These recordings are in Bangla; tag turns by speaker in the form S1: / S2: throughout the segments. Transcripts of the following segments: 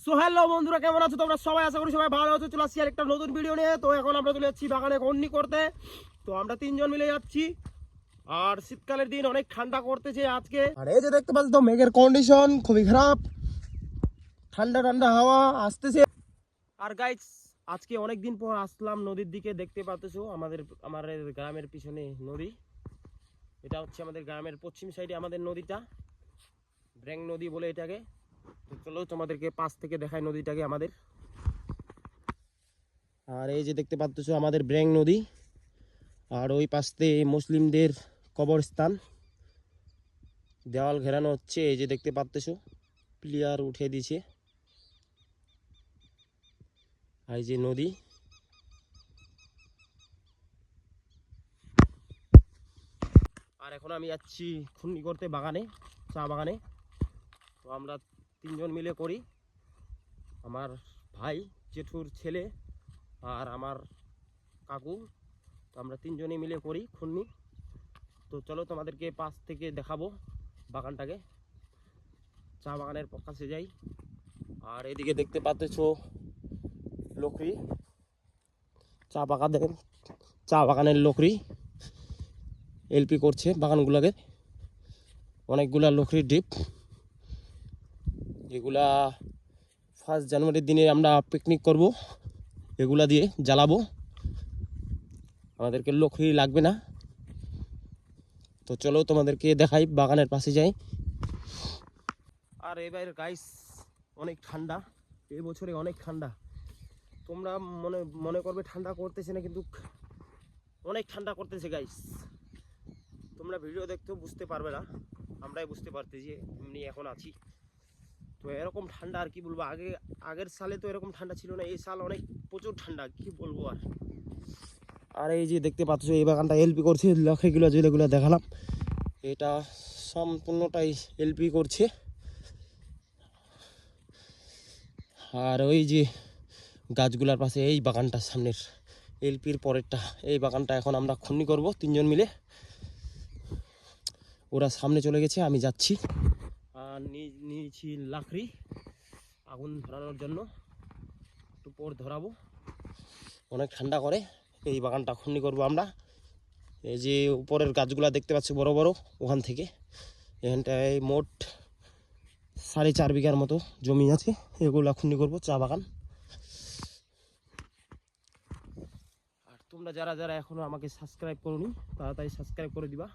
S1: সো হ্যালো বন্ধুরা, কেমন আছো তোমরা সবাই? আশা করি সবাই ভালো আছো। চলে আসছি আর একটা নতুন ভিডিও নিয়ে। তো এখন আমরা চলে যাচ্ছি বাগানে ঘূর্ণি করতে। তো আমরা তিনজন মিলে যাচ্ছি। আর শীতকালের দিন, অনেক ঠান্ডা করতেছে আজকে। আর এই যে দেখতে পাচ্ছ তো মেঘের কন্ডিশন খুবই খারাপ, ঠান্ডা ঠান্ডা হাওয়া আসতেছে। আর গাইস, আজকে অনেক দিন পর আসলাম নদীর দিকে। দেখতে পাচ্ছো আমাদের গ্রামের পিছনে নদী। এটা হচ্ছে আমাদের গ্রামের পশ্চিম সাইডে আমাদের নদীটা, ব্র্যাং নদী বলে এটাকে। তো চলো তোমাদেরকে পাশ থেকে দেখাই নদীটাকে আমাদের। আর এই যে দেখতে পাচ্ছ আমাদের ব্র্যাং নদী, আর ওই পাশ থেকে মুসলিমদের কবরস্থান, দেওয়াল ঘেরানো হচ্ছে। এই যে দেখতে পাচ্ছ প্লেয়ার উঠে দিছে। এই যে নদী। আর এখন আমি যাচ্ছি খুন্নি করতে বাগানে, চা বাগানে। তো আমরা তিনজন মিলে করি, আমার ভাই, জেঠুর ছেলে আর আমার কাকু। তো আমরা তিনজনে মিলে করি খুন্নি। তো চলো তোমাদেরকে পাশ থেকে দেখাবো বাগানটাকে, চা বাগানের কাছে যাই। আর এদিকে দেখতে পাচ্ছ লকড়ি, চা বাগানের লকড়ি এলপি করছে বাগানগুলোকে। অনেকগুলা লকড়ির ডিপ, এগুলা 1 জানুয়ারির দিনে আমরা পিকনিক করব, এগুলা দিয়ে জ্বালাবো। আমাদেরকে লকড়ি লাগবে না। তো চলো তোমাদেরকে দেখাই, বাগানের পাশে যাই। আর এবার গাইস অনেক ঠান্ডা, এই বছরে অনেক ঠান্ডা। তোমরা মনে করবে ঠান্ডা করতেছে না, কিন্তু অনেক ঠান্ডা করতেছে গাইস। তোমরা ভিডিও দেখতেও বুঝতে পারবে না, আমরাই বুঝতে পারতেছি এমনি এখন আছি। তো এরকম ঠান্ডা আর কি বলবো, আগের সালে তো এরকম ঠান্ডা ছিল না, এই সাল অনেক প্রচুর ঠান্ডা, কি বলবো আর। আর এই যে দেখতে পাচ্ছ এই বাগানটা এলপি করছে, লক্ষ্যগুলো যেগুলো দেখালাম এটা সম্পূর্ণটাই এলপি করছে। আর ওই যে গাছগুলার পাশে এই বাগানটা সামনের এলপির পরেরটা, এই বাগানটা এখন আমরা খুন্নি করব তিনজন মিলে। ওরা সামনে চলে গেছে, আমি যাচ্ছি। আর নিয়েছি লাকড়ি আগুন ধরানোর জন্য, একটু পর ধরাবো। অনেক ঠান্ডা করে, এই বাগানটা খুন্নি করব আমরা। এই যে উপরের গাছগুলা দেখতে পাচ্ছি বড় বড়, ওখান থেকে এখানটায় মোট 4.5 বিঘার মতো জমি আছে, এগুলা খুন্নি করব চা বাগান। আর তোমরা যারা যারা এখনো আমাকে সাবস্ক্রাইব করোনি, তাড়াতাড়ি সাবস্ক্রাইব করে দিবা।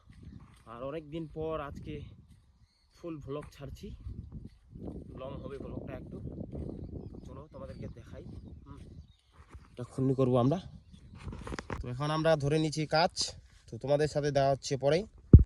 S1: আর অনেক দিন পর আজকে ফুল ভ্লগ ছাড়ছি, লং হবে ভ্লগটা একটু। চলো তোমাদেরকে দেখাই, এটা খুন্নি করবো আমরা। তো এখন আমরা ধরে নিচ্ছি কাজ, তো তোমাদের সাথে দেওয়া হচ্ছে পরেই।